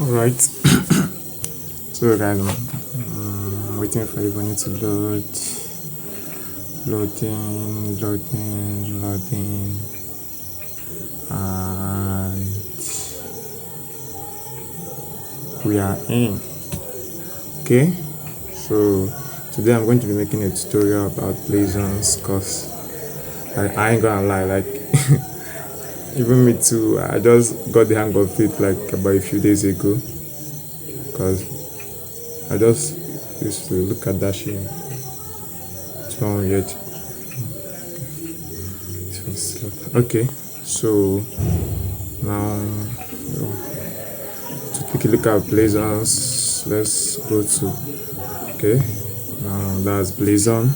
Alright, so guys, I'm waiting for everyone to loading, and we are in. Okay, so today I'm going to be making a tutorial about Blazons, because I ain't gonna lie, like even me too, I just got the hang of it like about a few days ago, because I just used to look at that shit. It's not weird. Okay, so now to take a look at Blazons, let's go to, okay, now that's Blazon.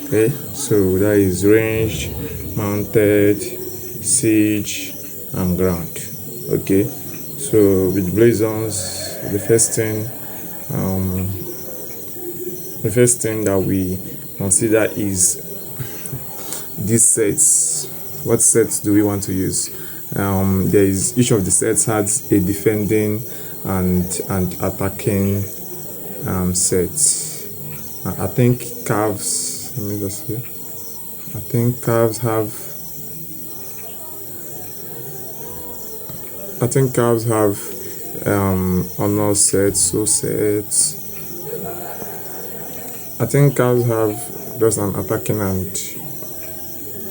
Okay, so that is ranged, mounted, siege, and ground. Okay, so with Blazons, the first thing that we consider is these sets. What sets do we want to use? There is, each of the sets has a defending and attacking set. I think calves, let me just see, I think calves have honor sets, so sets. I think calves have just an attacking and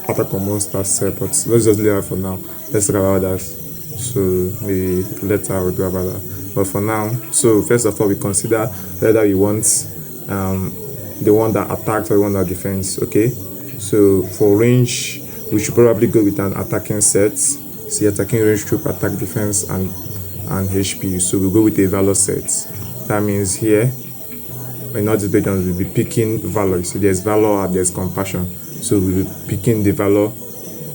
attack on monster set, but let's just leave it for now. Let's talk about that. So maybe later we'll do about that. But for now, so first of all, we consider whether we want the one that attacks or the one that defends. Okay, so for range, we should probably go with an attacking set. See, attacking, range, troop, attack, defense, and HP. So we'll go with a valor set. That means here in all these Blazons, we'll be picking valor. So there's valor and there's compassion. So we'll be picking the valor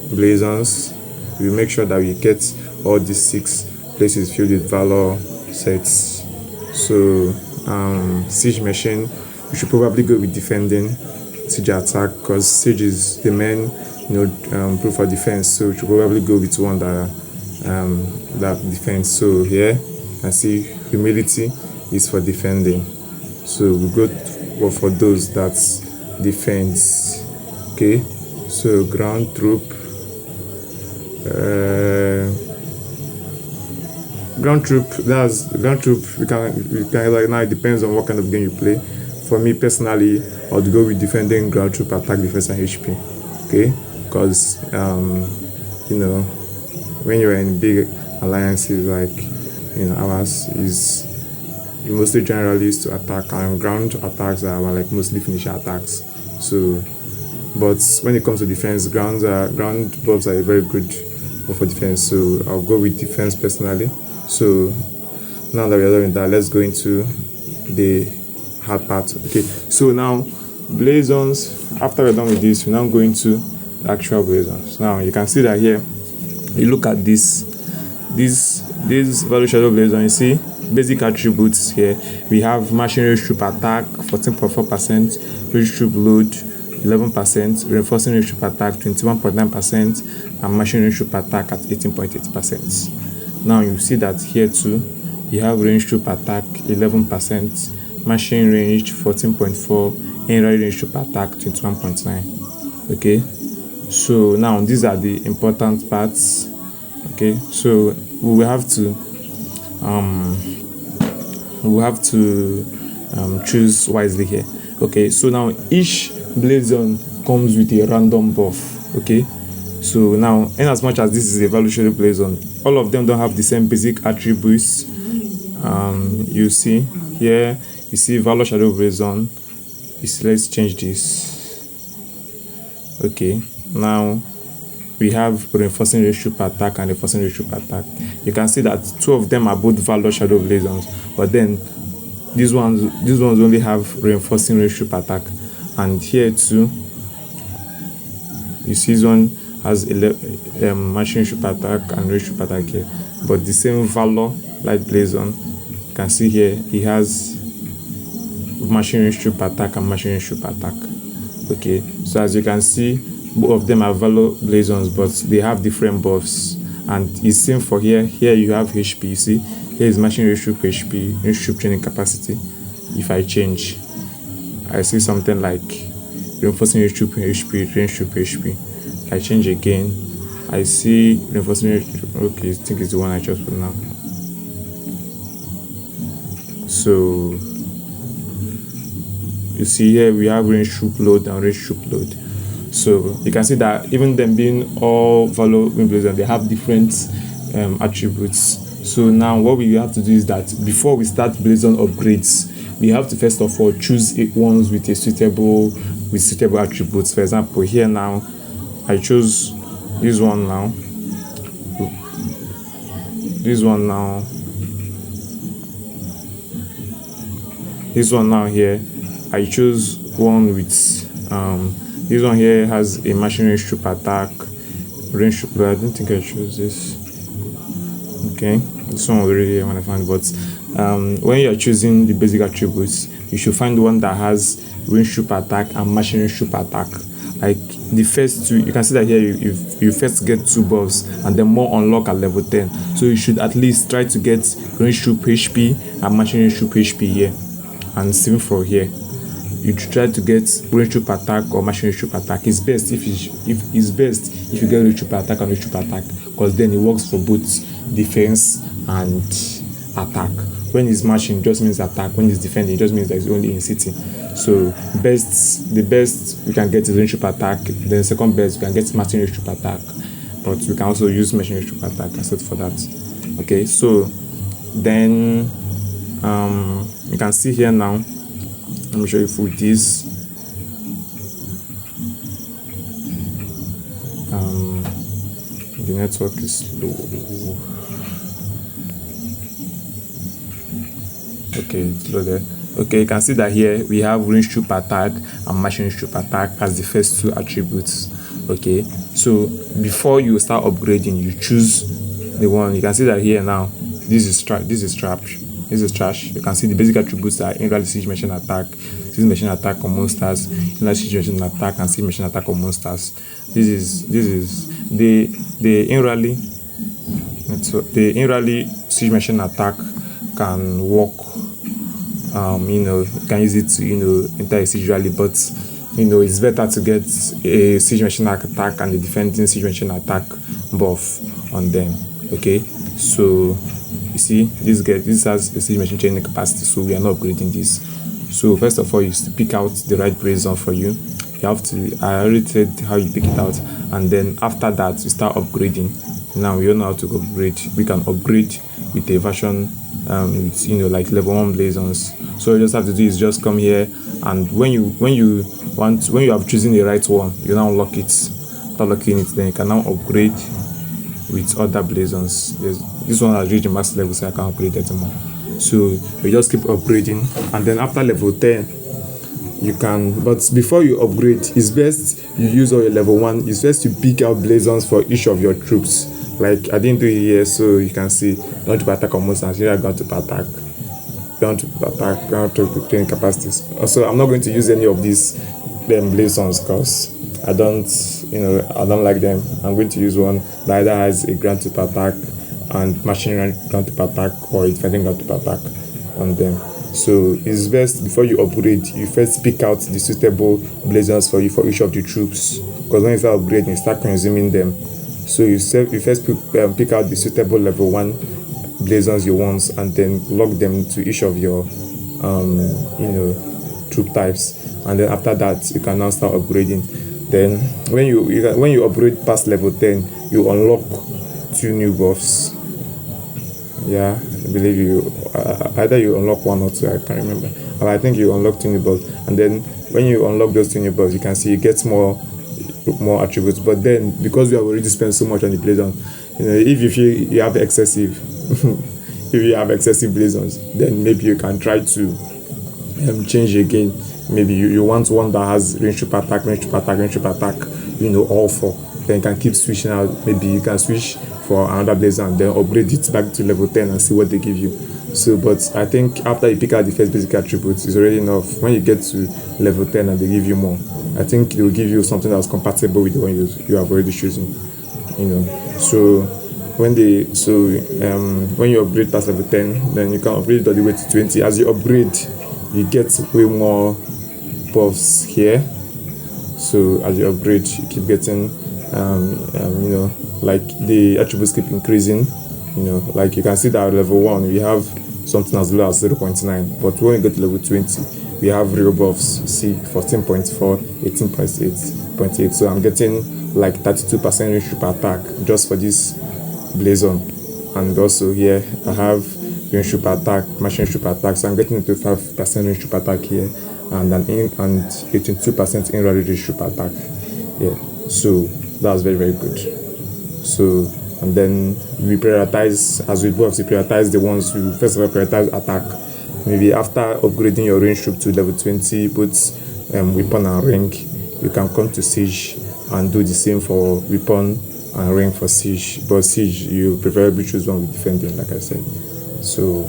Blazons. We'll make sure that we get all these 6 places filled with valor sets. So siege machine, we should probably go with defending, siege attack, because siege is the main proof for defense. So we should probably go with one that defends. So here I see humility is for defending. So we go for those that defends. Okay, so ground troop, that's ground troop. We can like, now it depends on what kind of game you play. For me personally, I would go with defending, ground troop, attack, defense, and HP. Okay, because when you're in big alliances like ours is, you mostly generally used to attack, and ground attacks are like mostly finisher attacks. So but when it comes to defense, ground buffs are very good for defense, so I'll go with defense personally. So now that we are done with that, let's go into the hard part. Okay, so now Blazons, after we're done with this, we're now going to the actual Blazons. Now you can see that here, you look at this value shadow Blazon, you see basic attributes here. We have machine range troop attack 14.4%, range troop load 11%, reinforcing range troop attack 21.9%, and machine range troop attack at 18.8%. Now you see that here too, you have range troop attack 11%, machine range 14.4%, and range troop attack 21.9%. Okay, so now these are the important parts. Okay, so we will have to choose wisely here. Okay, so now each Blazon comes with a random buff. Okay, so now in as much as this is a value shadow Blazon, all of them don't have the same basic attributes. You see here, you see value shadow Blazon. Let's change this. Okay, now we have reinforcing range troop attack and reinforcing range troop attack. You can see that 2 of them are both valor shadow Blazons, but then these ones only have reinforcing range troop attack. And here too, you see this one has machine troop attack and range troop attack here, but the same valor like Blazon, you can see here he has machine range troop attack and machine range troop attack. Okay, so as you can see, both of them are valor Blazons, but they have different buffs and it's same for here. Here you have HP. You see, here is machine range troop HP, range troop training capacity. If I change, I see something like reinforcing range troop HP, range troop HP. I change again, I see reinforcing range troop. Okay, I think it's the one I chose for now. So you see here we have range troop load and range troop load. So you can see that even them being all value Blazons, they have different attributes. So now what we have to do is that before we start Blazon upgrades, we have to first of all choose ones with suitable attributes. For example, here now I chose this one now. This one now here, I chose one with this one here has a machine range troop attack, range troop. I don't think I chose this. Okay, this one was already here when I found it. But when you are choosing the basic attributes, you should find one that has range troop attack and machine range troop attack. Like the first two, you can see that here you first get 2 buffs and then more unlock at level 10. So you should at least try to get range troop HP and machine range troop HP here, and same for here. You try to get range troop attack or machine range troop attack. It's best if you get range troop attack and range troop attack, because then it works for both defense and attack. When it's mashing, it just means attack. When it's defending, it just means that it's only in sitting. So the best we can get is range troop attack. Then second best we can get machine range troop attack, but we can also use machine range troop attack except for that. Okay, so then you can see here now. Let me show you for this. The network is slow. Okay, it's low there. Okay, you can see that here we have range troop attack and machine range troop attack as the first 2 attributes. Okay, so before you start upgrading, you choose the one. You can see that here now. This is trash. You can see the basic attributes are in rally siege machine attack, siege machine attack on monsters, in rally siege machine attack, and siege machine attack on monsters. This is the in rally. The in rally siege machine attack can work. You can use it to enter a siege rally, but it's better to get a siege machine attack and the defending siege machine attack buff on them. Okay, so you see this has a siege machine training capacity, so we are not upgrading this. So first of all, you have to pick out the right Blazon for you. I already said how you pick it out, and then after that you start upgrading. Now you know how to upgrade. We can upgrade with a version like level 1 Blazons. So you just have to do is just come here, and when you have chosen the right one, you now unlock it. After locking it, then you can now upgrade with other Blazons. This one has reached the max level, so I can't upgrade it anymore. So you just keep upgrading, and then after level 10 you can, but before you upgrade, it's best you use all your level 1. It's best to pick out Blazons for each of your troops. Like I didn't do it here, so you can see don't to attack on monsters. Here I got to attack, down to training capacities. Also, I'm not going to use any of these Blazons because I don't like them. I'm going to use one that either has a ground to attack and machine ground to attack, or a defending ground to attack on them. So it's best before you upgrade, you first pick out the suitable Blazons for you for each of the troops, because when you start upgrading, you start consuming them. So you first pick out the suitable level 1 Blazons you want, and then lock them to each of your troop types, and then after that you can now start upgrading. Then when you upgrade past level 10, you unlock 2 new buffs. Yeah, I believe you either you unlock 1 or 2, I can't remember, but I think you unlock 2 new buffs. And then when you unlock those 2 new buffs, you can see you get more attributes. But then because we have already spent so much on the Blazon, if you feel you have excessive if you have excessive Blazons, then maybe you can try to change again. Maybe you want one that has range troop attack, all 4. Then you can keep switching out. Maybe you can switch for another Blazon and then upgrade it back to level 10 and see what they give you. So, but I think after you pick out the first basic attributes, it's already enough. When you get to level 10 and they give you more, I think they will give you something that's compatible with the one you have already chosen. So when you upgrade past level 10, then you can upgrade it all the way to 20. As you upgrade, you get way more buffs here. So as you upgrade, you keep getting like the attributes keep increasing. Like you can see that at level 1 we have something as low as 0.9, but when you get to level 20 we have real buffs. See, 14.4, 18.8. So I'm getting like 32% range per attack just for this Blazon. And also here I have range per attack, machine per attack, so I'm getting 25% range per attack here, and 82% in range per attack. Yeah, so that was very, very good. So, and then we prioritize, as we buffs, we prioritize the ones who first of all prioritize attack. Maybe after upgrading your range troop to level 20, both weapon and ring, you can come to siege and do the same for weapon and ring for siege. But siege, you preferably choose one with defending, like I said. So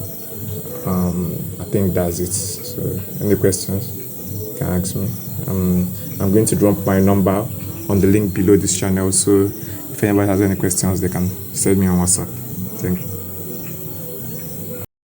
I think that's it. So any questions, you can ask me. I'm going to drop my number on the link below this channel, so if anybody has any questions, they can send me on WhatsApp. Thank you.